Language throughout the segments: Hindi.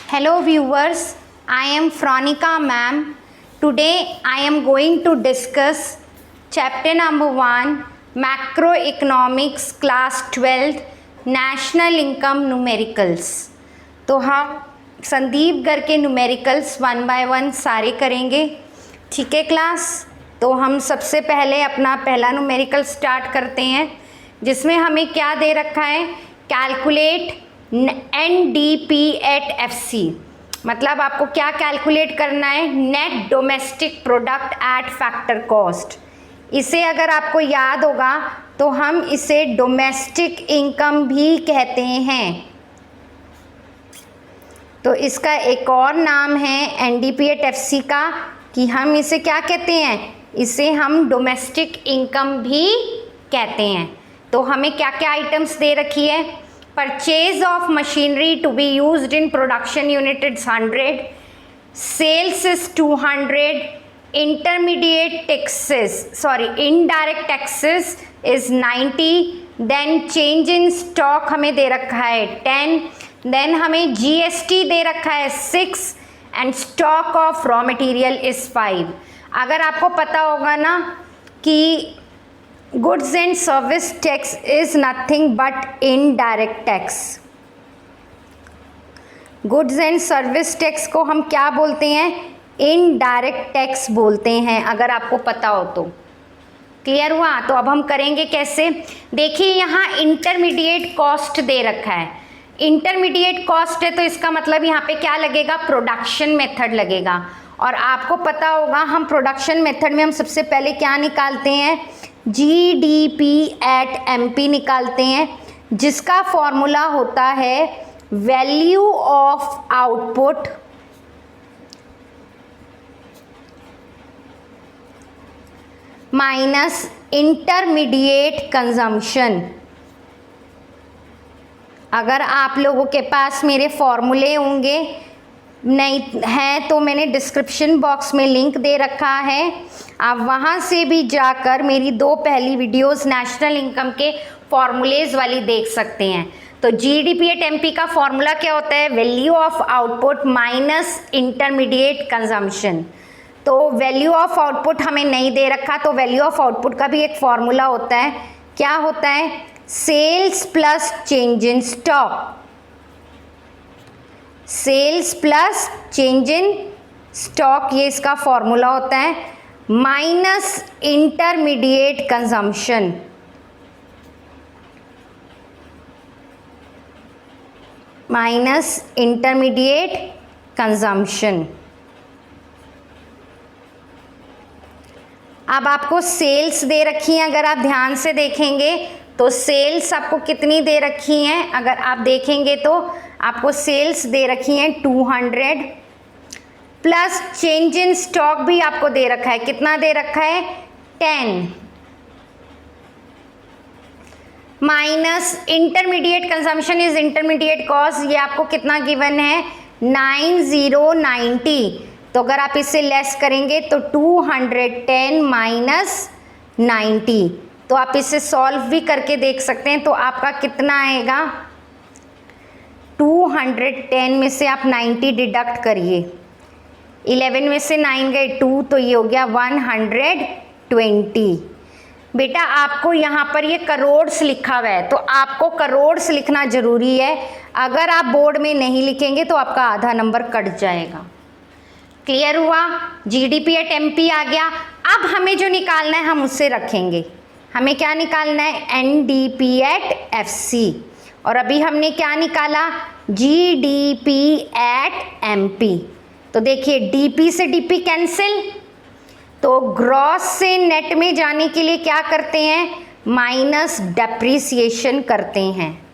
Hello viewers, I am Fronica ma'am. Today I am going to discuss chapter number 1 Macroeconomics class 12 National Income Numericals. तो हम संदीप गर्ग के न्यूमेरिकल्स 1 बाय 1 सारे करेंगे. ठीक है क्लास. तो हम सबसे पहले अपना पहला न्यूमेरिकल स्टार्ट करते हैं जिसमें हमें क्या दे रखा है, कैलकुलेट NDP एट FC. मतलब आपको क्या कैलकुलेट करना है, net domestic product at factor cost. इसे अगर आपको याद होगा तो हम इसे डोमेस्टिक इनकम भी कहते हैं. तो इसका एक और नाम है NDP एट FC का कि हम इसे क्या कहते हैं, इसे हम डोमेस्टिक इनकम भी कहते हैं. तो हमें क्या क्या आइटम्स दे रखी है, purchase of machinery to be used in production unit is 100, sales is 200, indirect taxes is 90, then change in stock हमें दे रखा है 10, देन हमें GST दे रखा है 6 and stock of raw material is 5. अगर आपको पता होगा ना कि goods and service tax is nothing but indirect tax. Goods and service tax को हम क्या बोलते हैं, इनडायरेक्ट टैक्स बोलते हैं, अगर आपको पता हो तो. क्लियर हुआ. तो अब हम करेंगे कैसे, देखिए यहाँ इंटरमीडिएट कॉस्ट दे रखा है. इंटरमीडिएट कॉस्ट है तो इसका मतलब यहाँ पे क्या लगेगा, प्रोडक्शन मेथड लगेगा. और आपको पता होगा हम प्रोडक्शन मेथड में हम सबसे पहले क्या निकालते हैं, GDP एट MP निकालते हैं, जिसका फॉर्मूला होता है value of output minus intermediate consumption. अगर आप लोगों के पास मेरे फॉर्मूले होंगे, नहीं है तो मैंने डिस्क्रिप्शन बॉक्स में लिंक दे रखा है, आप वहाँ से भी जाकर मेरी 2 पहली वीडियोस नेशनल इनकम के फॉर्मूलेज वाली देख सकते हैं. तो GDP एट MP का फॉर्मूला क्या होता है, value of output minus intermediate consumption. तो वैल्यू ऑफ आउटपुट हमें नहीं दे रखा, तो वैल्यू ऑफ आउटपुट का भी एक फॉर्मूला होता है. क्या होता है, sales plus change in stock. Sales plus change in stock ये इसका फॉर्मूला होता है, minus intermediate consumption. Minus intermediate consumption. अब आपको सेल्स दे रखी हैं, अगर आप ध्यान से देखेंगे तो सेल्स आपको कितनी दे रखी हैं, अगर आप देखेंगे तो आपको सेल्स दे रखी हैं 200 प्लस चेंज इन स्टॉक भी आपको दे रखा है. कितना दे रखा है, 10 minus intermediate consumption is intermediate cost. ये आपको कितना गिवन है, 9090. तो अगर आप इससे लेस करेंगे तो 210 माइनस 90. तो आप इसे सॉल्व भी करके देख सकते हैं. तो आपका कितना आएगा, 210 में से आप 90 डिडक्ट करिए, 11 में से 9 गए 2, तो ये हो गया 120. बेटा आपको यहाँ पर ये करोड़्स लिखा हुआ है तो आपको करोड़्स लिखना ज़रूरी है. अगर आप बोर्ड में नहीं लिखेंगे तो आपका आधा नंबर कट जाएगा. क्लियर हुआ. GDP एट MP आ गया. अब हमें जो निकालना है हम उससे रखेंगे. हमें क्या निकालना है, NDP एट FC. और अभी हमने क्या निकाला, GDP एट MP. तो देखिए DP से DP कैंसिल, तो ग्रॉस से नेट में जाने के लिए क्या करते हैं, माइनस डेप्रिसिएशन करते हैं.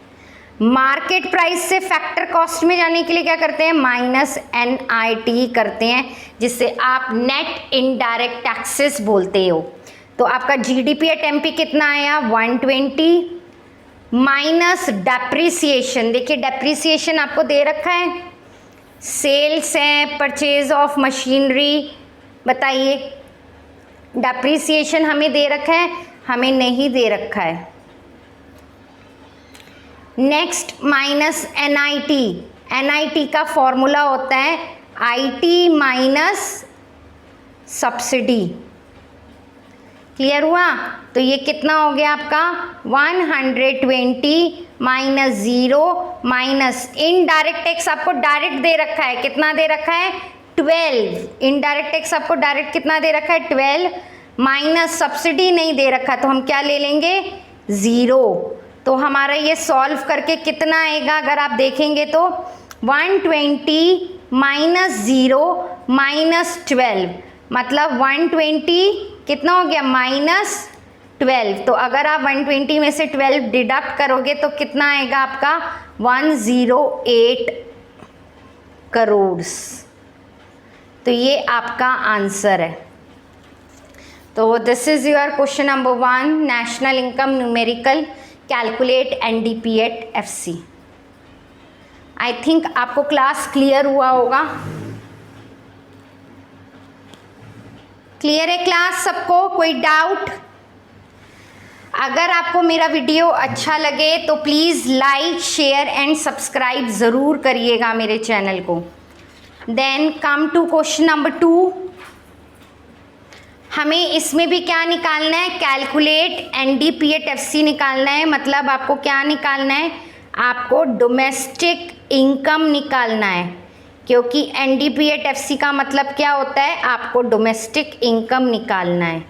मार्केट प्राइस से फैक्टर कॉस्ट में जाने के लिए क्या करते हैं, माइनस NIT करते हैं, जिससे आप नेट इनडायरेक्ट टैक्सेस बोलते हो. तो आपका GDP एट MP कितना आया, 120 माइनस डेप्रिसिएशन. देखिए डेप्रिसिएशन आपको दे रखा है, सेल्स है, परचेज ऑफ मशीनरी. बताइए डेप्रिसिएशन हमें दे रखा है, हमें नहीं दे रखा है. Next minus NIT. NIT का फॉर्मूला होता है IT माइनस सब्सिडी। क्लियर हुआ? तो ये कितना हो गया आपका 120 माइनस 0 माइनस इनडायरेक्ट टैक्स आपको डायरेक्ट दे रखा है, कितना दे रखा है 12। इनडायरेक्ट टैक्स आपको डायरेक्ट कितना दे रखा है 12 माइनस सब्सिडी नहीं दे रखा, तो हम क्या ले लेंगे 0। तो हमारा ये सॉल्व करके कितना आएगा अगर आप देखेंगे तो 120 माइनस 0 माइनस 12 मतलब 120 कितना हो गया -12। तो अगर आप 120 में से 12 डिडक्ट करोगे तो कितना आएगा आपका 108 करोड़। तो ये आपका आंसर है। तो this is your question number 1, national income numerical calculate NDP at FC। I think आपको क्लास क्लियर हुआ होगा। क्लियर है क्लास सबको? कोई डाउट? अगर आपको मेरा वीडियो अच्छा लगे तो please like share and subscribe ज़रूर करिएगा मेरे चैनल को। Then come to question number 2। हमें इसमें भी क्या निकालना है, कैलकुलेट NDP at FC निकालना है। मतलब आपको क्या निकालना है, आपको डोमेस्टिक इनकम निकालना है, क्योंकि NDP at FC का मतलब क्या होता है, आपको डोमेस्टिक इनकम निकालना है।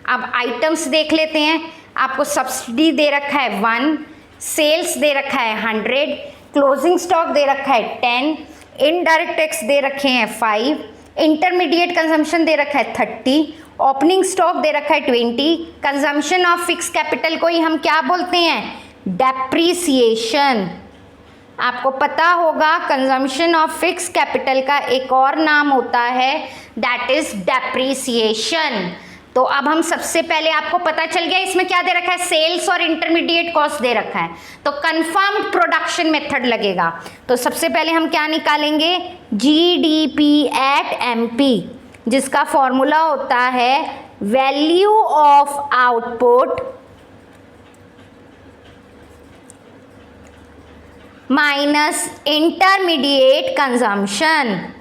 अब आइटम्स देख लेते हैं। आपको सब्सिडी दे रखा है 1, सेल्स दे रखा है 100, क्लोजिंग स्टॉक दे रखा है 10, इनडायरेक्ट टैक्स दे रखे हैं 5, इंटरमीडिएट कंजम्पशन दे रखा है 30, ओपनिंग स्टॉक दे रखा है 20, कंजम्पशन ऑफ फिक्स कैपिटल को ही हम क्या बोलते हैं, डेप्रीसिएशन। आपको पता होगा कंजम्पशन ऑफ फिक्स कैपिटल का एक और नाम होता है, दैट इज डेप्रीसिएशन। तो अब हम सबसे पहले, आपको पता चल गया इसमें क्या दे रखा है, सेल्स और इंटरमीडिएट कॉस्ट दे रखा है, तो कंफर्म्ड प्रोडक्शन मेथड लगेगा। तो सबसे पहले हम क्या निकालेंगे, GDP at MP, जिसका फॉर्मूला होता है value of output minus intermediate consumption.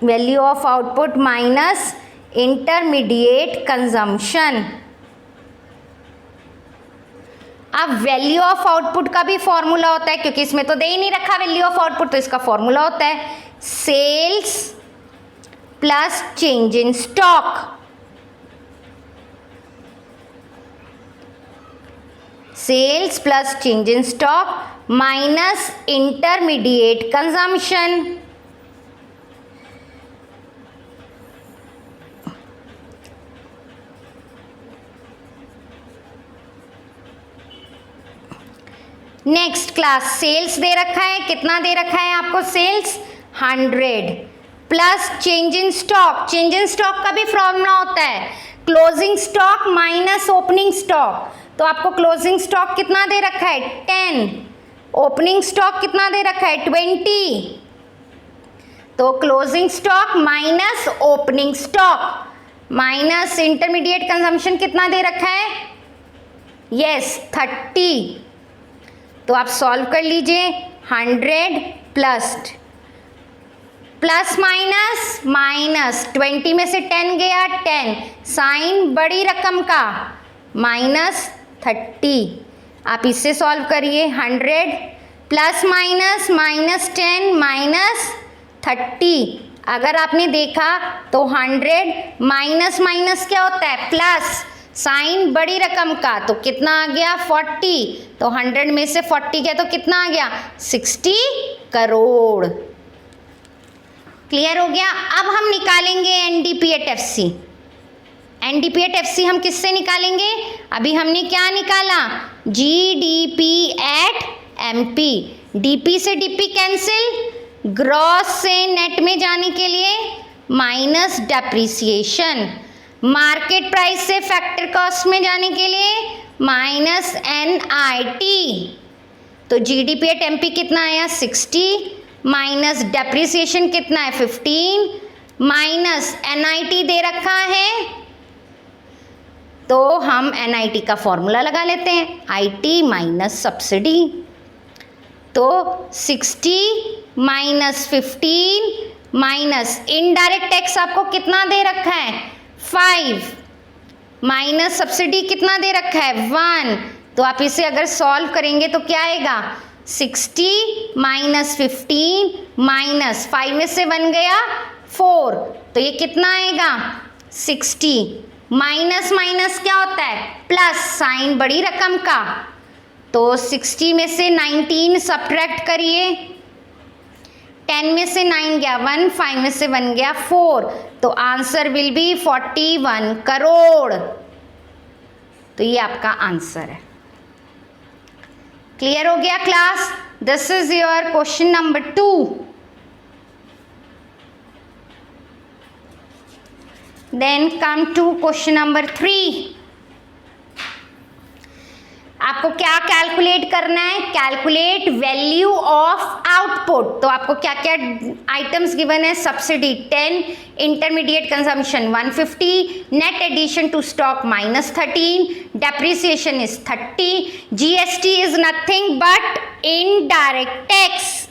Value of output minus intermediate consumption. अब वैल्यू ऑफ आउटपुट का भी फॉर्मूला होता है, क्योंकि इसमें तो दे ही नहीं रखा वैल्यू ऑफ आउटपुट, तो इसका फॉर्मूला होता है sales plus change in stock. Sales plus change in stock minus intermediate consumption. Next class, sales दे रखा है, कितना दे रखा है आपको, sales 100 plus change in stock. Change in stock का भी फॉर्मूला होता है closing stock minus opening stock. तो आपको क्लोजिंग स्टॉक कितना दे रखा है 10, ओपनिंग स्टॉक कितना दे रखा है 20। तो closing stock minus opening stock minus intermediate consumption कितना दे रखा है, यस 30। तो आप सॉल्व कर लीजिए, 100 प्लस माइनस माइनस 20 में से 10 गया 10, साइन बड़ी रकम का माइनस 30। आप इससे सॉल्व करिए, 100 प्लस माइनस माइनस 10 माइनस 30। अगर आपने देखा तो 100 माइनस माइनस क्या होता है, प्लस, साइन बड़ी रकम का, तो कितना आ गया 40। तो 100 में से 40 गया तो कितना आ गया 60 करोड़। क्लियर हो गया? अब हम निकालेंगे NDP at FC। NDP at FC हम किससे निकालेंगे, अभी हमने क्या निकाला, GDP at MP। DP से DP कैंसिल, ग्रॉस से नेट में जाने के लिए माइनस डेप्रीसिएशन, मार्केट प्राइस से फैक्टर कॉस्ट में जाने के लिए माइनस NIT। तो GDP at MP कितना आया 60 माइनस डेप्रीसिएशन कितना है 15 माइनस NIT दे रखा है तो हम NIT का फॉर्मूला लगा लेते हैं, IT माइनस सब्सिडी। तो 60 माइनस 15 माइनस इनडायरेक्ट टैक्स आपको कितना दे रखा है 5 माइनस सब्सिडी कितना दे रखा है 1। तो आप इसे अगर सॉल्व करेंगे तो क्या आएगा 60 माइनस 15 माइनस 5 में से 1 गया 4, तो ये कितना आएगा 60। माइनस माइनस क्या होता है प्लस, साइन बड़ी रकम का, तो 60 में से 19 सब्ट्रैक्ट करिए, 10 में से 9 गया 1, 5 में से 1 गया 4, तो आंसर विल बी 41 करोड़। तो ये आपका आंसर है। क्लियर हो गया class? This is your question number 2। Then come to question number 3। आपको क्या कैलकुलेट करना है, कैलकुलेट वैल्यू ऑफ आउटपुट। तो आपको क्या क्या आइटम्स गिवन है, subsidy 10, intermediate consumption 150, net addition to stock -13, depreciation is 30, GST is nothing but indirect tax.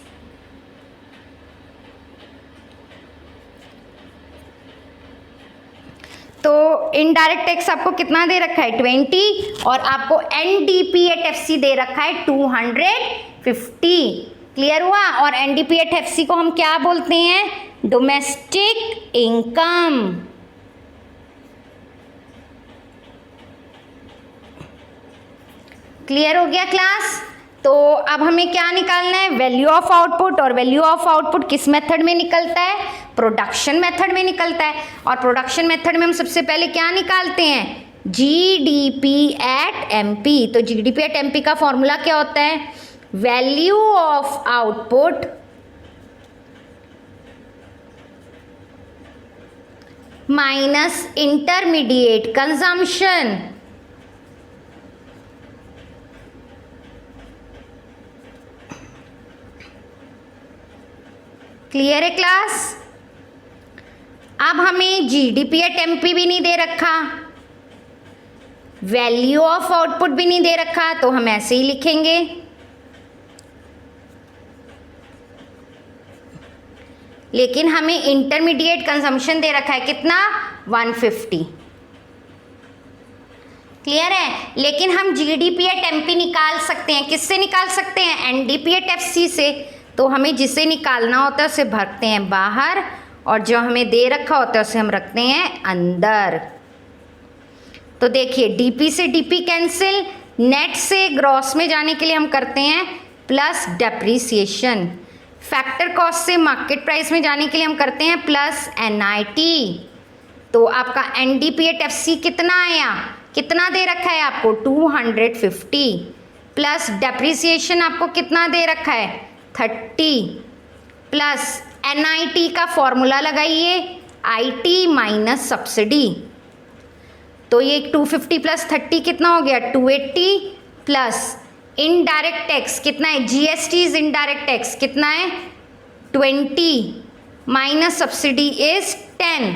तो इनडायरेक्ट टैक्स आपको कितना दे रखा है 20, और आपको NDPAT-FC दे रखा है 250। क्लियर हुआ? और NDPAT-FC को हम क्या बोलते हैं, डोमेस्टिक इनकम। क्लियर हो गया क्लास? तो अब हमें क्या निकालना है, वैल्यू ऑफ आउटपुट। और वैल्यू ऑफ आउटपुट किस मेथड में निकलता है, प्रोडक्शन मेथड में निकलता है। और प्रोडक्शन मेथड में हम सबसे पहले क्या निकालते हैं, GDP@MP। तो GDP@MP का फॉर्मूला क्या होता है, value of output minus intermediate consumption. Clear है क्लास? अब हमें GDP@MP भी नहीं दे रखा, वैल्यू ऑफ आउटपुट भी नहीं दे रखा, तो हम ऐसे ही लिखेंगे लेकिन हमें इंटरमीडिएट कंजम्पशन दे रखा है कितना 150। क्लियर है? लेकिन हम GDP@MP निकाल सकते हैं, किससे निकाल सकते हैं, NDPAT-FC से। तो हमें जिसे निकालना होता है उसे भरते हैं बाहर, और जो हमें दे रखा होता है उसे हम रखते हैं अंदर। तो देखिए DP से DP कैंसिल, नेट से ग्रॉस में जाने के लिए हम करते हैं प्लस डेप्रीसिएशन, फैक्टर कॉस्ट से मार्केट प्राइस में जाने के लिए हम करते हैं प्लस NIT। तो आपका NDPAT-FC कितना आया, कितना दे रखा है आपको 250, प्लस डेप्रीसिएशन आपको कितना दे रखा है 30, प्लस NIT का फॉर्मूला लगाइए, IT माइनस सब्सिडी। तो ये 250 प्लस 30 कितना हो गया 280, प्लस इनडायरेक्ट टैक्स कितना है, GST इज इनडायरेक्ट टैक्स कितना है 20 माइनस सब्सिडी इज 10।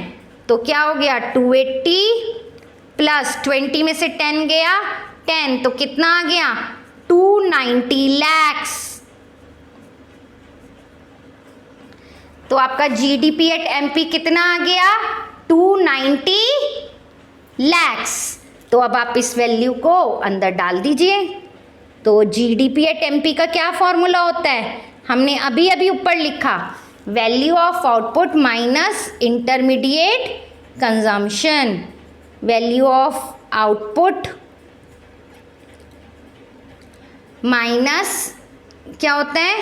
तो क्या हो गया 280 प्लस 20 में से 10 गया 10, तो कितना आ गया 290 lakhs। तो आपका GDP@MP कितना आ गया 290 lakhs। तो अब आप इस वैल्यू को अंदर डाल दीजिए। तो GDP@MP का क्या फॉर्मूला होता है, हमने अभी अभी ऊपर लिखा, value of output minus intermediate consumption. Value of output minus क्या होता है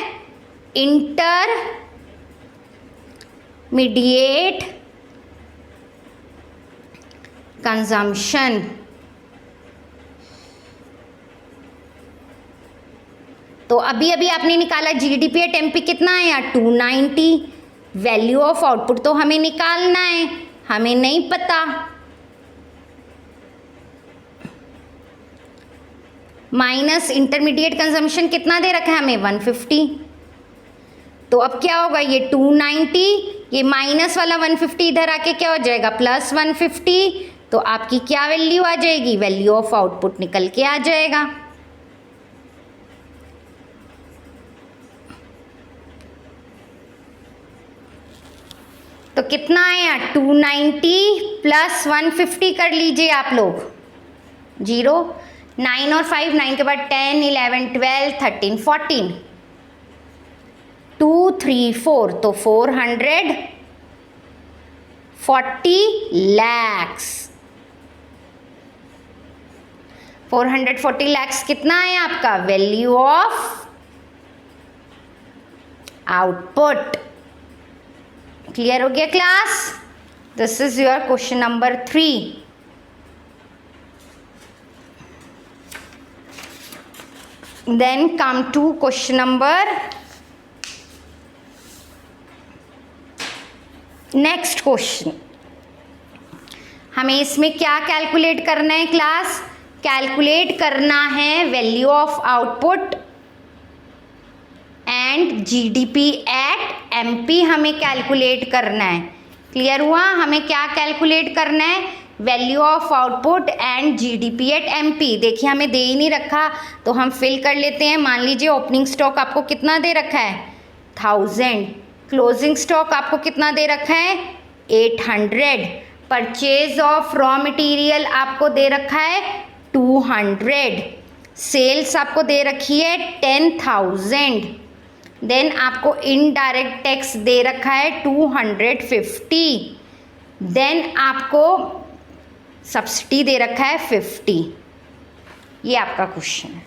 इंटरमीडिएट कंजम्पशन। तो अभी अभी आपने निकाला GDP@MP कितना आया 290, वैल्यू ऑफ आउटपुट तो हमें निकालना है, हमें नहीं पता, माइनस इंटरमीडिएट कंजम्पशन कितना दे रखा है हमें 150। तो अब क्या होगा, ये 290, ये माइनस वाला 150 इधर आके क्या हो जाएगा प्लस 150, तो आपकी क्या वैल्यू आ जाएगी, वैल्यू ऑफ आउटपुट निकल के आ जाएगा। तो कितना आया 290 प्लस 150 कर लीजिए आप लोग, 0, 9 और 5, 9 के बाद 10, 11, 12, 13, 14, 2, 3, 4, तो 440 lakhs। 440 lakhs कितना है आपका वैल्यू ऑफ आउटपुट। क्लियर हो गया class? This is your question number 3। Then come to question number next question. हमें इसमें क्या कैलकुलेट करना है क्लास? कैलकुलेट करना है value of output and GDP at MP, हमें कैलकुलेट करना है। क्लियर हुआ? हमें क्या कैलकुलेट करना है? Value of output and GDP at MP. देखिए हमें दे ही नहीं रखा तो हम फिल कर लेते हैं। मान लीजिए ओपनिंग स्टॉक आपको कितना दे रखा है 1000, क्लोजिंग स्टॉक आपको कितना दे रखा है 800, परचेज ऑफ रॉ मटेरियल आपको दे रखा है 200, सेल्स आपको दे रखी है 10,000, देन आपको इनडायरेक्ट टैक्स दे रखा है 250, देन आपको सब्सिडी दे रखा है 50। ये आपका क्वेश्चन है।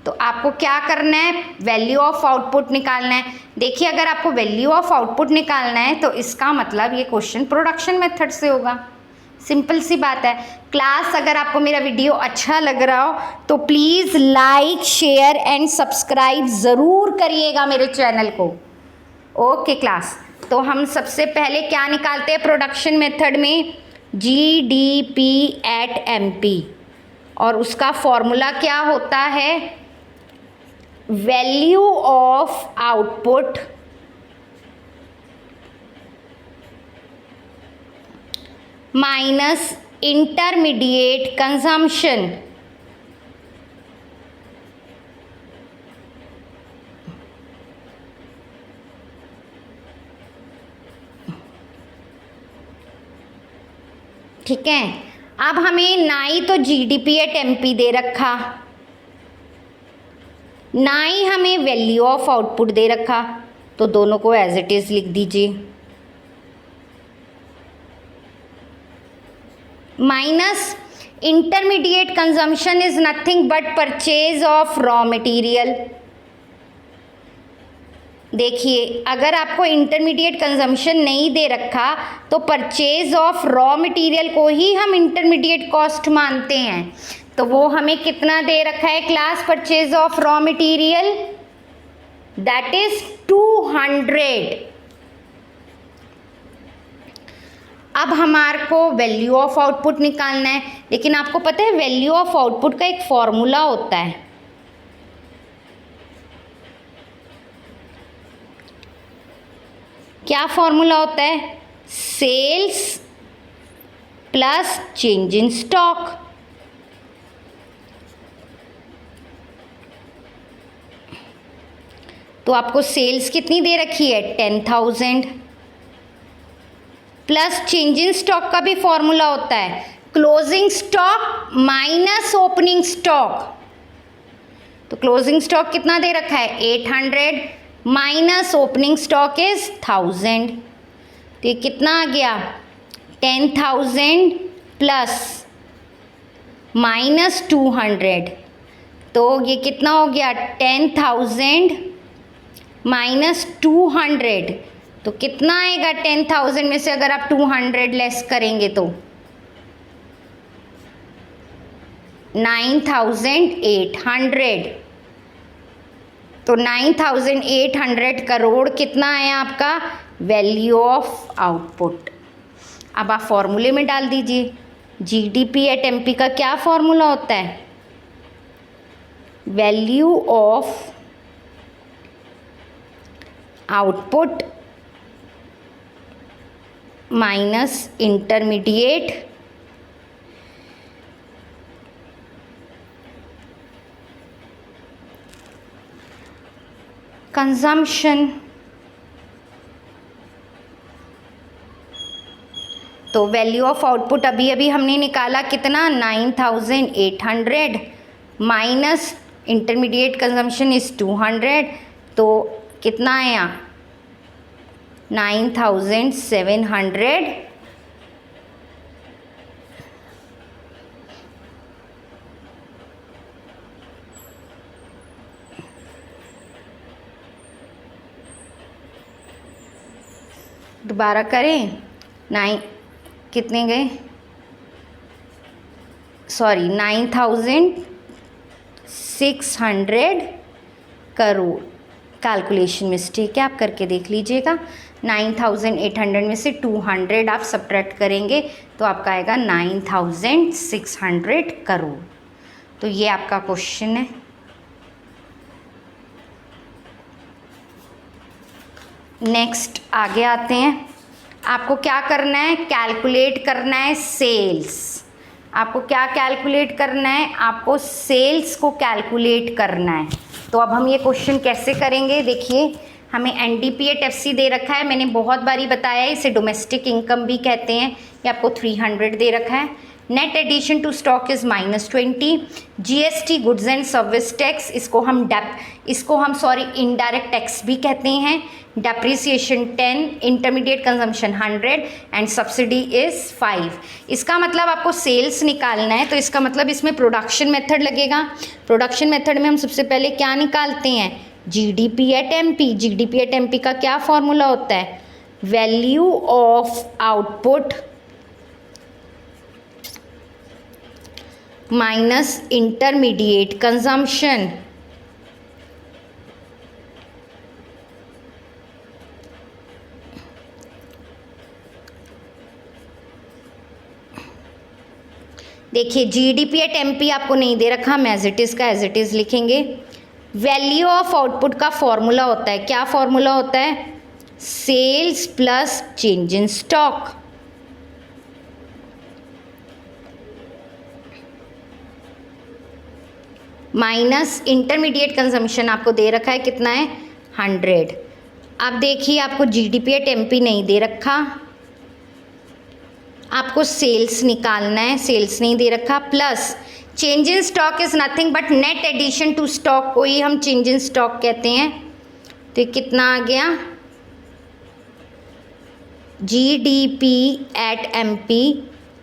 तो आपको क्या करना है? वैल्यू ऑफ आउटपुट निकालना है। देखिए अगर आपको वैल्यू ऑफ आउटपुट निकालना है तो इसका मतलब ये क्वेश्चन प्रोडक्शन मेथड से होगा। सिंपल सी बात है। क्लास अगर आपको मेरा वीडियो अच्छा लग रहा हो तो please like share and subscribe ज़रूर करिएगा मेरे चैनल को। ओके क्लास, तो हम सबसे पहले क्या निकालते हैं प्रोडक्शन मेथड में? जीडीपी एट एमपी, और उसका फॉर्मूला क्या होता है? Value of output minus intermediate consumption. ठीक है, अब हमें ना ही तो जीडीपी एट एमपी दे रखा, ना ही हमें वैल्यू ऑफ आउटपुट दे रखा, तो दोनों को एज इट इज़ लिख दीजिए। Minus intermediate consumption is nothing but purchase of raw material. देखिए अगर आपको इंटरमीडिएट कंजम्पशन नहीं दे रखा तो परचेज ऑफ रॉ मटेरियल को ही हम इंटरमीडिएट कॉस्ट मानते हैं। तो वो हमें कितना दे रखा है class? Purchase of raw material that is 200। अब हमारे को वैल्यू ऑफ आउटपुट निकालना है, लेकिन आपको पता है वैल्यू ऑफ आउटपुट का एक फॉर्मूला होता है। क्या फॉर्मूला होता है? Sales plus change in stock. तो आपको सेल्स कितनी दे रखी है 10,000, प्लस चेंज इन स्टॉक का भी फॉर्मूला होता है closing stock minus opening stock. तो क्लोजिंग स्टॉक कितना दे रखा है 800 माइनस ओपनिंग स्टॉक इज 1000। तो ये कितना आ गया 10,000 प्लस माइनस 200, तो ये कितना हो गया 10,000 माइनस 200। तो कितना आएगा 10,000 में से अगर आप 200 लेस करेंगे तो 9,800। तो 9,800 करोड़ कितना आया आपका वैल्यू ऑफ आउटपुट। अब आप फॉर्मूले में डाल दीजिए। जीडीपी एट एमपी का क्या फॉर्मूला होता है? Value of output minus intermediate consumption, तो वैल्यू ऑफ आउटपुट अभी अभी हमने निकाला कितना 9800 माइनस इंटरमीडिएट कंजम्पशन इज़ 200, तो कितना आया 9700। दोबारा करें, कितने गए, सॉरी 9600 करोड़। कैलकुलेशन मिस्टेक है, आप करके देख लीजिएगा। 9800 में से 200 आप सब्ट्रैक्ट करेंगे तो आपका आएगा 9600 करोड़। तो ये आपका क्वेश्चन है। नेक्स्ट आगे आते हैं। आपको क्या करना है, कैलकुलेट करना है सेल्स। आपको क्या कैलकुलेट करना है, आपको सेल्स को कैलकुलेट करना है। तो अब हम ये क्वेश्चन कैसे करेंगे, देखिए हमें NDPAT-FC दे रखा है, मैंने बहुत बारी बताया है, इसे डोमेस्टिक इनकम भी कहते हैं। ये आपको 300 दे रखा है। Net addition to stock is -20। GST goods and service tax, इसको हम इनडायरेक्ट टैक्स भी कहते हैं। Depreciation 10, intermediate consumption 100 and subsidy is 5। इसका मतलब आपको सेल्स निकालना है, तो इसका मतलब इसमें प्रोडक्शन मेथड लगेगा। प्रोडक्शन मेथड में हम सबसे पहले क्या निकालते हैं, GDP@MP। GDP@MP का क्या फॉर्मूला होता है, value of output minus intermediate consumption. देखिए GDP@MP आपको नहीं दे रखा, हम एज इट इज़ का एज इट इज़ लिखेंगे। वैल्यू ऑफ आउटपुट का फॉर्मूला होता है, क्या फॉर्मूला होता है, sales plus change in stock. Minus intermediate consumption आपको दे रखा है, कितना है 100। अब देखिए आपको GDP@MP नहीं दे रखा, आपको सेल्स निकालना है, सेल्स नहीं दे रखा, plus change in stock is nothing but net addition to stock को ही हम चेंज इन स्टॉक कहते हैं। तो ये कितना आ गया, GDP@MP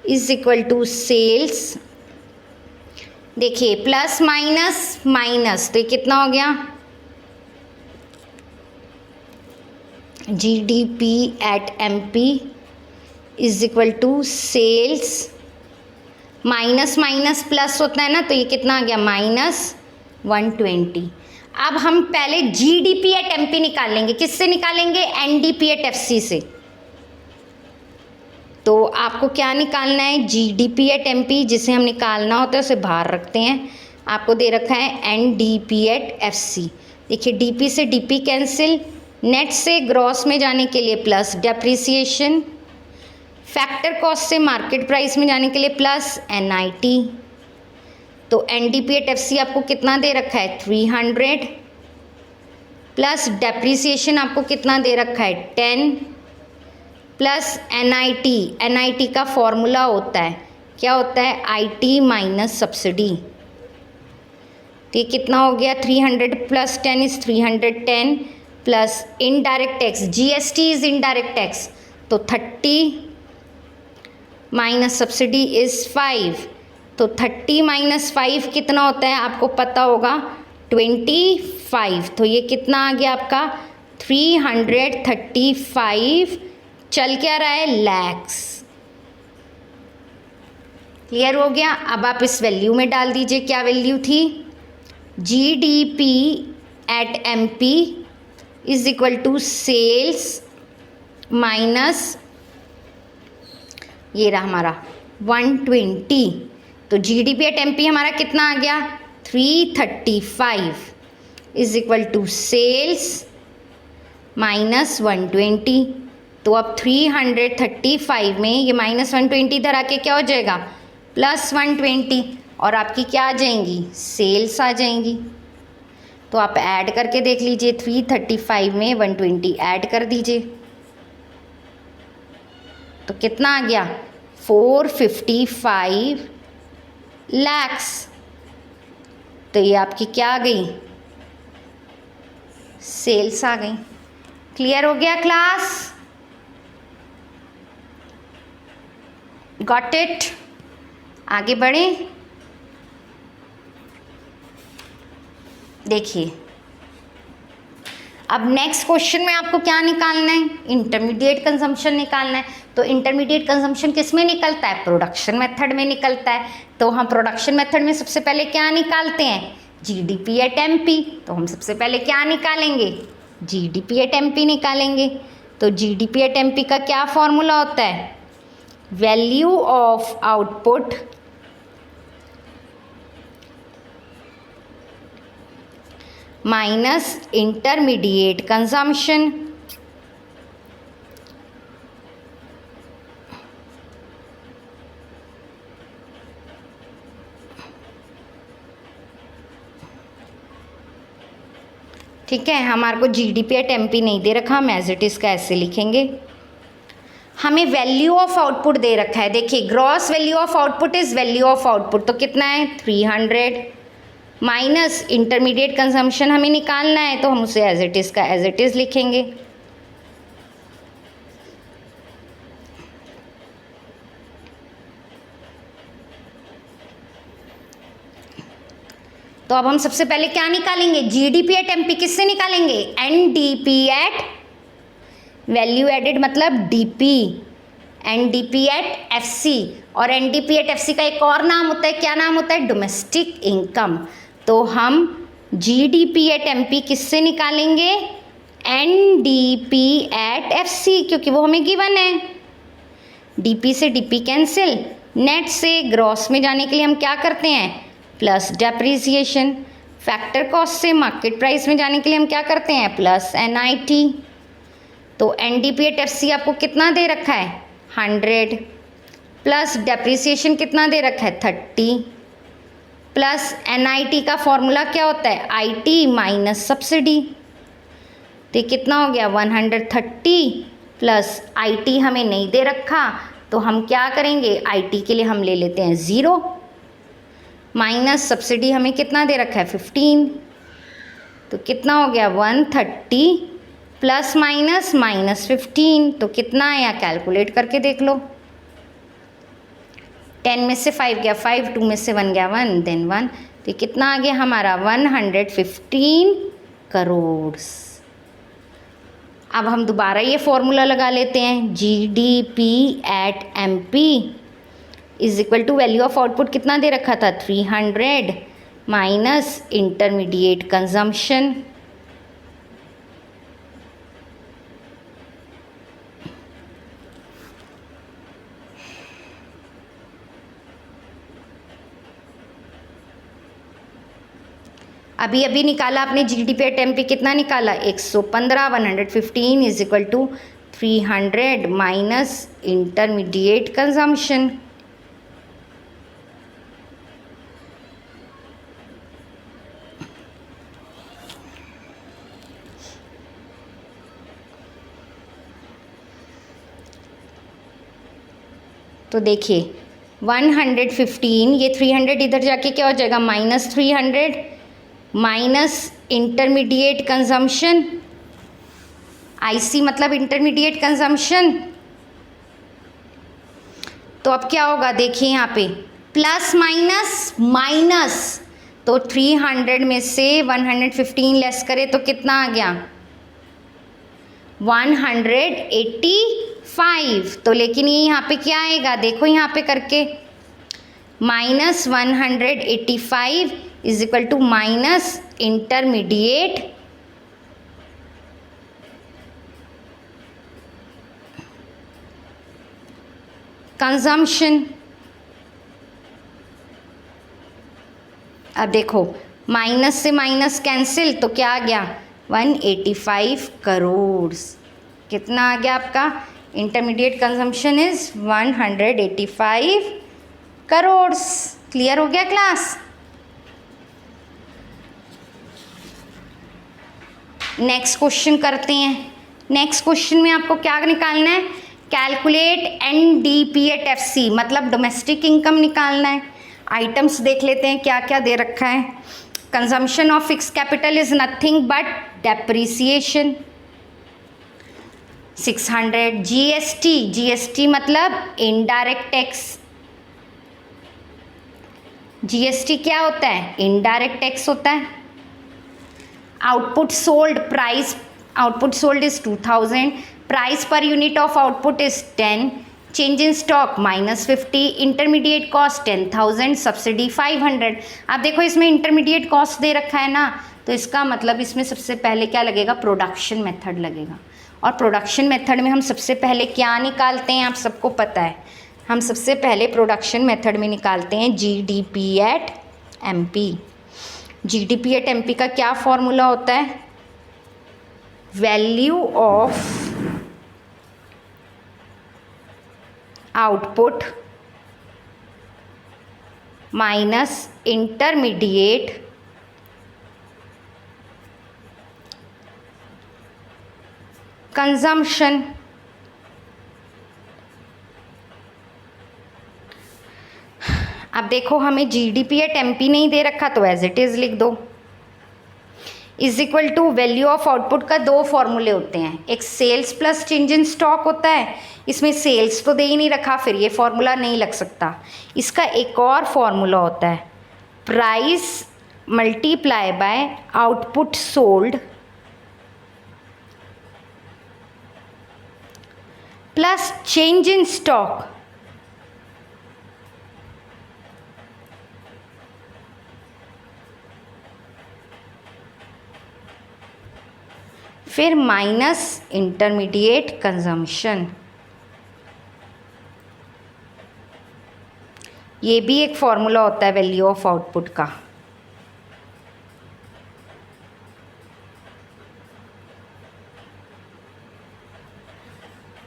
is equal to sales, देखिए प्लस माइनस माइनस, तो ये कितना हो गया, GDP@MP is equal to sales, minus minus plus होता है ना, तो ये कितना आ गया -120। अब हम पहले GDP@MP निकाल लेंगे, किससे निकालेंगे, NDPAT-FC से। तो आपको क्या निकालना है, GDP@MP, जिसे हम निकालना होता है उसे बाहर रखते हैं। आपको दे रखा है NDPAT-FC। देखिए DP से DP कैंसिल, नेट से ग्रॉस में जाने के लिए प्लस डेप्रिसिएशन, फैक्टर कॉस्ट से मार्केट प्राइस में जाने के लिए प्लस NIT। तो NDPAT-FC आपको कितना दे रखा है 300, प्लस डेप्रिसिएशन आपको कितना दे रखा है 10, प्लस NIT का फॉर्मूला होता है, क्या होता है, IT माइनस सब्सिडी। तो ये कितना हो गया 300 plus 10 is 310, plus indirect tax, GST is indirect tax, तो 30 माइनस सब्सिडी इज़ 5। तो 30 माइनस 5 कितना होता है, आपको पता होगा 25। तो ये कितना आ गया आपका 335, चल क्या रहा है लैक्स। क्लियर हो गया। अब आप इस वैल्यू में डाल दीजिए, क्या वैल्यू थी, GDP@MP is equal to sales minus, ये रहा हमारा 120। तो GDP@MP हमारा कितना आ गया 335 is equal to sales minus 120। तो अब 335 में ये -120 इधर आके क्या हो जाएगा +120, और आपकी क्या आ जाएंगी, सेल्स आ जाएंगी। तो आप ऐड करके देख लीजिए, 335 में 120 ऐड कर दीजिए तो कितना आ गया, 455 lakhs। तो ये आपकी क्या आ गई, सेल्स आ गई। क्लियर हो गया क्लास? Got it? आगे बढ़ें। देखिए अब नेक्स्ट क्वेश्चन में आपको क्या निकालना है, इंटरमीडिएट कंजम्पशन निकालना है। तो इंटरमीडिएट कंजम्पशन किस में निकलता है, प्रोडक्शन मेथड में निकलता है। तो हम प्रोडक्शन मेथड में सबसे पहले क्या निकालते हैं, जीडीपी एट एमपी। तो हम सबसे पहले क्या निकालेंगे, जीडीपी एट एमपी निकालेंगे। तो जीडीपी एट एमपी का क्या फॉर्मूला होता है, value of output minus intermediate consumption. ठीक है, हमारे को जीडीपी एट एमपी नहीं दे रखा, हम एज इट इज़ का ऐसे लिखेंगे। हमें वैल्यू ऑफ आउटपुट दे रखा है। देखिए gross value of output is value of output, तो कितना है 300 माइनस इंटरमीडिएट कंजम्पशन हमें निकालना है, तो हम उसे एज इट इज़ का एज इट इज़ लिखेंगे। तो अब हम सबसे पहले क्या निकालेंगे, जीडीपी एट एमपी। किससे निकालेंगे, एनडीपी एट वैल्यू एडेड मतलब डीपी, एनडीपी एट एफसी। और एनडीपी एट एफसी का एक और नाम होता है, क्या नाम होता है, डोमेस्टिक इनकम। तो हम जीडीपी एट एमपी किससे निकालेंगे, एनडीपी एट एफसी, क्योंकि वो हमें गिवन है। डीपी से डीपी कैंसिल, नेट से ग्रॉस में जाने के लिए हम क्या करते हैं, प्लस डेप्रिसिएशन। फैक्टर कॉस्ट से मार्केट प्राइस में जाने के लिए हम क्या करते हैं, प्लस एनआईटी। तो एनडीपी एट एफसी आपको कितना दे रखा है, 100, प्लस डेप्रिसिएशन कितना दे रखा है, 30, प्लस एनआईटी का फॉर्मूला क्या होता है, आईटी माइनस सब्सिडी। तो कितना हो गया 130, प्लस आईटी हमें नहीं दे रखा, तो हम क्या करेंगे, आईटी के लिए हम ले लेते हैं 0, माइनस सब्सिडी हमें कितना दे रखा है 15। तो कितना हो गया 130 प्लस माइनस माइनस 15, तो कितना आया, कैलकुलेट करके देख लो। 10 में से 5 गया 5, 2 में से 1 गया 1, देन 1। तो कितना आ गया हमारा 115 करोड़। अब हम दोबारा ये फॉर्मूला लगा लेते हैं, GDP at MP is equal to value of output कितना दे रखा था, 300 माइनस इंटरमीडिएट कंजम्पशन। अभी अभी निकाला आपने जीडीपी एट एमपी, कितना निकाला 115, 115 is equal to 300 minus intermediate consumption. तो देखिए 115, ये 300 इधर जाके क्या हो जाएगा, minus 300 minus intermediate consumption, IC मतलब इंटरमीडिएट कंजम्पशन। तो अब क्या होगा, देखिए यहाँ पे प्लस माइनस माइनस, तो 300 में से 115 लेस करे तो कितना आ गया 185। तो लेकिन ये यहाँ पे क्या आएगा, देखो यहाँ पे करके minus 185 is equal to minus intermediate consumption. अब देखो माइनस से माइनस कैंसिल, तो क्या आ गया 185 करोड़। कितना आ गया आपका, intermediate consumption is 185 crore. Clear हो गया क्लास? नेक्स्ट क्वेश्चन करते हैं। नेक्स्ट क्वेश्चन में आपको क्या निकालना है, कैलकुलेट NDP एट FC, मतलब डोमेस्टिक इनकम निकालना है। आइटम्स देख लेते हैं क्या क्या दे रखा है। Consumption of fix capital is nothing but depreciation 600। GST मतलब इनडायरेक्ट टैक्स। GST क्या होता है, इनडायरेक्ट टैक्स होता है। Output sold, price output sold is 2000, price per unit of output is 10, change in stock -50, intermediate cost 10,000, subsidy 500। अब देखो इसमें इंटरमीडिएट कॉस्ट दे रखा है ना, तो इसका मतलब इसमें सबसे पहले क्या लगेगा, प्रोडक्शन मेथड लगेगा। और प्रोडक्शन मेथड में हम सबसे पहले क्या निकालते हैं, आप सबको पता है। हम सबसे पहले प्रोडक्शन मेथड में निकालते हैं GDP at MP। GDP at MP का क्या फॉर्मूला होता है, value of output minus intermediate consumption. अब देखो हमें GDP एट MP नहीं दे रखा, तो एज इट इज लिख दो। Is equal to value of output का दो फॉर्मूले होते हैं, एक sales plus change in stock होता है। इसमें सेल्स तो दे ही नहीं रखा, फिर ये फॉर्मूला नहीं लग सकता। इसका एक और फॉर्मूला होता है, price multiply by output sold plus change in stock फिर माइनस इंटरमीडिएट कंजम्पशन। ये भी एक फॉर्मूला होता है वैल्यू ऑफ आउटपुट का।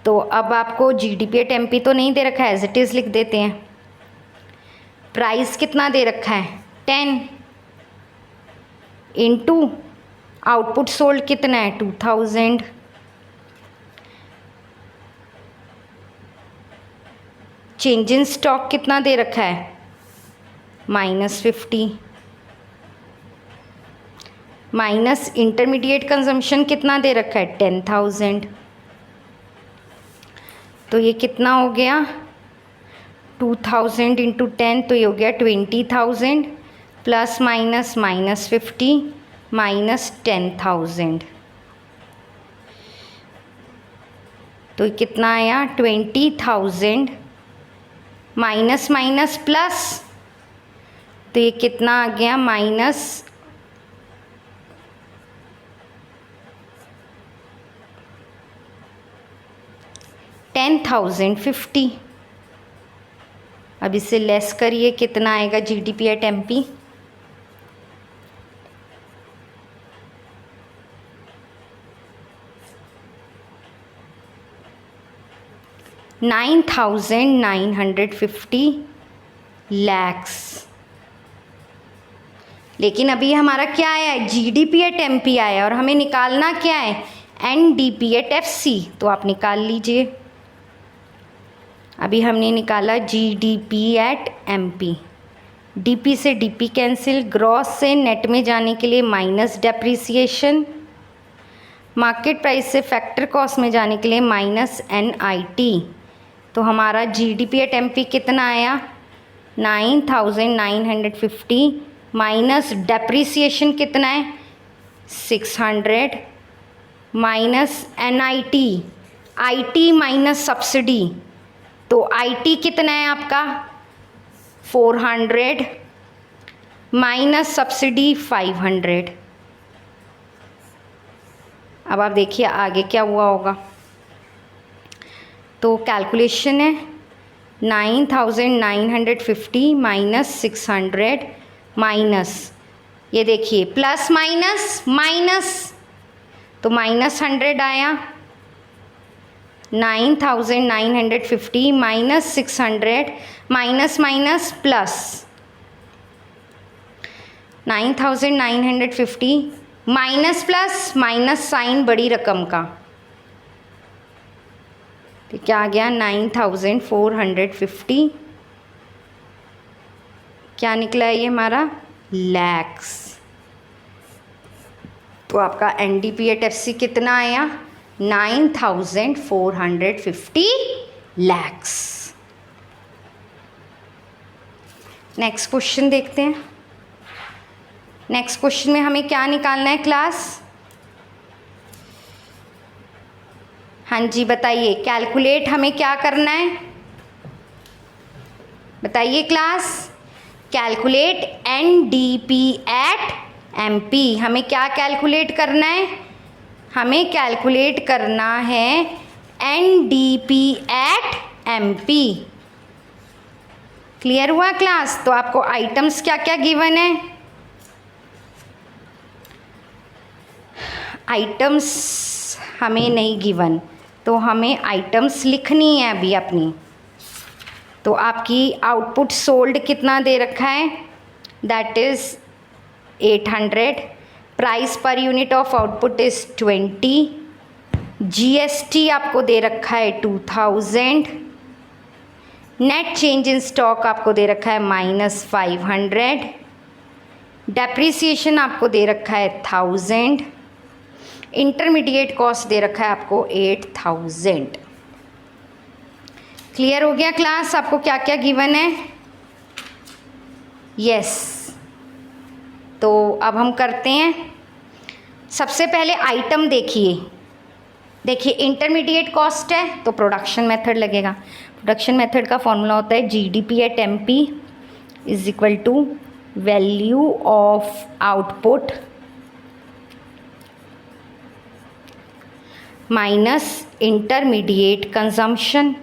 तो अब आपको GDP एट MP तो नहीं दे रखा है, एज इट इज लिख देते हैं। प्राइस कितना दे रखा है, 10 इंटू आउटपुट सोल्ड कितना है, 2000। चेंज इन स्टॉक कितना दे रखा है, -50, माइनस इंटरमीडिएट कंजम्पशन कितना दे रखा है, 10,000। तो ये कितना हो गया, 2000 इंटू 10, तो ये हो गया 20,000 प्लस माइनस -50 माइनस 10,000। तो ये कितना आया, 20,000 माइनस माइनस प्लस, तो ये कितना आ गया, माइनस 10,050। अब इसे लेस करिए, कितना आएगा GDP एट MP, 9,950 lakhs। लेकिन अभी हमारा क्या आया है, GDP एट MP आया, और हमें निकालना क्या है, NDP एट FC। तो आप निकाल लीजिए। अभी हमने निकाला GDP एट MP, DP से DP कैंसिल, ग्रॉस से नेट में जाने के लिए माइनस डेप्रिसिएशन, मार्केट प्राइस से फैक्टर कॉस्ट में जाने के लिए माइनस NIT। तो हमारा GDP एट MP कितना आया, 9,950 माइनस डेप्रिसिएशन कितना है, 600 minus NIT, IT minus subsidy. तो IT कितना है आपका, 400 माइनस सब्सिडी 500। अब आप देखिए आगे क्या हुआ होगा। तो कैलकुलेशन है 9,950 माइनस 600 माइनस, ये देखिए प्लस माइनस माइनस, तो -100 आया, 9,950 minus 600 minus minus plus, 9,950 minus plus minus sign बड़ी रकम का, तो क्या आ गया 9450, क्या निकला है ये हमारा लैक्स। तो आपका NDPAT-FC कितना आया 9450 लैक्स। नेक्स्ट क्वेश्चन देखते हैं। नेक्स्ट क्वेश्चन में हमें क्या निकालना है क्लास? हाँ जी बताइए, कैलकुलेट हमें क्या करना है, बताइए क्लास। कैलकुलेट NDPAT-MP, हमें क्या कैलकुलेट करना है? हमें कैलकुलेट करना है NDPAT-MP। क्लियर हुआ क्लास? तो आपको आइटम्स क्या क्या गिवन है? आइटम्स हमें नहीं गिवन, तो हमें आइटम्स लिखनी है अभी अपनी। तो आपकी आउटपुट सोल्ड कितना दे रखा है, that is 800। Price per unit of output is 20। GST आपको दे रखा है 2000। नेट चेंज इन स्टॉक आपको दे रखा है -500। डेप्रीसिएशन आपको दे रखा है 1000। इंटरमीडिएट कॉस्ट दे रखा है आपको 8000। क्लियर हो गया क्लास? आपको क्या क्या गिवन है? यस। तो अब हम करते हैं। सबसे पहले आइटम देखिए इंटरमीडिएट कॉस्ट है तो प्रोडक्शन मेथड लगेगा। प्रोडक्शन मेथड का फॉर्मूला होता है GDP@MP is equal to value of output minus intermediate consumption.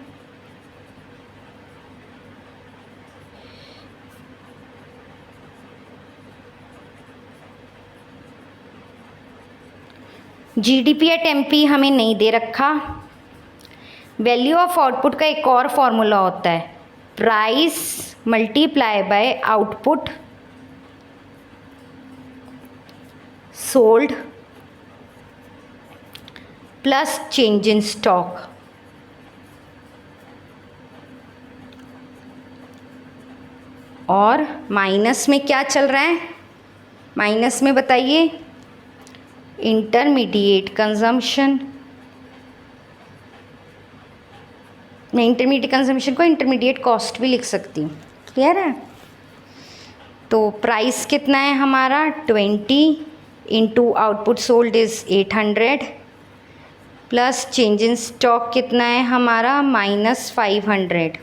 GDP@MP हमें नहीं दे रखा। वैल्यू ऑफ आउटपुट का एक और फॉर्मूला होता है price multiply by output sold plus change in stock. और माइनस में क्या चल रहा है? माइनस में बताइए इंटरमीडिएट कंजम्पशन। मैं इंटरमीडिएट कंजम्पशन को इंटरमीडिएट कॉस्ट भी लिख सकती हूँ। क्लियर है? तो प्राइस कितना है हमारा 20 into output sold is 800 plus change in stock कितना है हमारा -500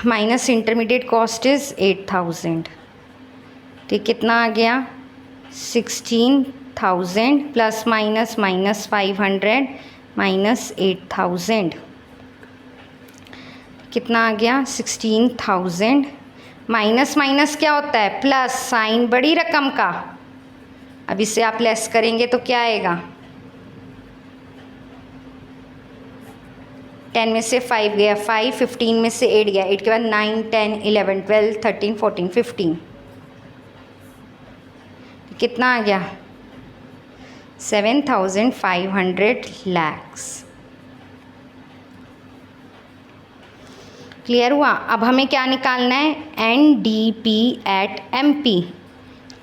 माइनस इंटरमीडिएट कॉस्ट इज़ 8000। तो कितना आ गया 16,000 प्लस माइनस -500 माइनस 8000 कितना आ गया 16,000। माइनस माइनस क्या होता है? प्लस। साइन बड़ी रकम का, अब इसे आप लेस करेंगे तो क्या आएगा? 10 में से 5 गया 5, 15 में से 8 गया 8 के बाद 9, 10, 11, 12, 13, 14, 15 कितना आ गया 7,500 लैक्स। क्लियर हुआ? अब हमें क्या निकालना है NDP@MP।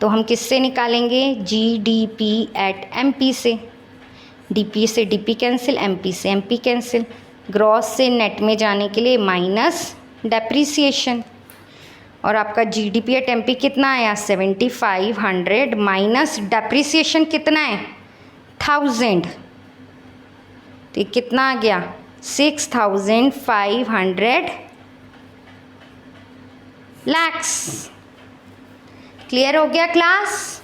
तो हम किससे निकालेंगे? GDP@MP से। DP से DP कैंसिल, MP से MP कैंसिल। ग्रॉस से नेट में जाने के लिए माइनस डेप्रीसिएशन। और आपका GDP@MP कितना आया 7,500 माइनस डेप्रीसिएशन कितना है 1000। तो ये कितना आ गया 6,500 लैक्स। क्लियर हो गया क्लास?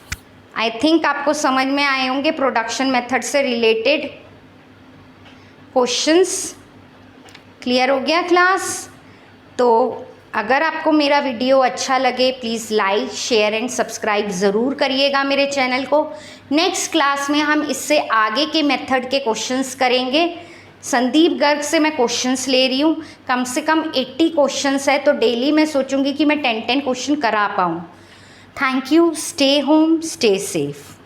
आई थिंक आपको समझ में आए होंगे प्रोडक्शन मेथड से रिलेटेड क्वेश्चंस। क्लियर हो गया क्लास? तो अगर आपको मेरा वीडियो अच्छा लगे please like share and subscribe ज़रूर करिएगा मेरे चैनल को। नेक्स्ट क्लास में हम इससे आगे के मेथड के क्वेश्चंस करेंगे। संदीप गर्ग से मैं क्वेश्चंस ले रही हूँ, कम से कम 80 क्वेश्चंस है, तो डेली मैं सोचूंगी कि मैं 10-10 क्वेश्चन करा पाऊँ। Thank you, stay home, stay safe.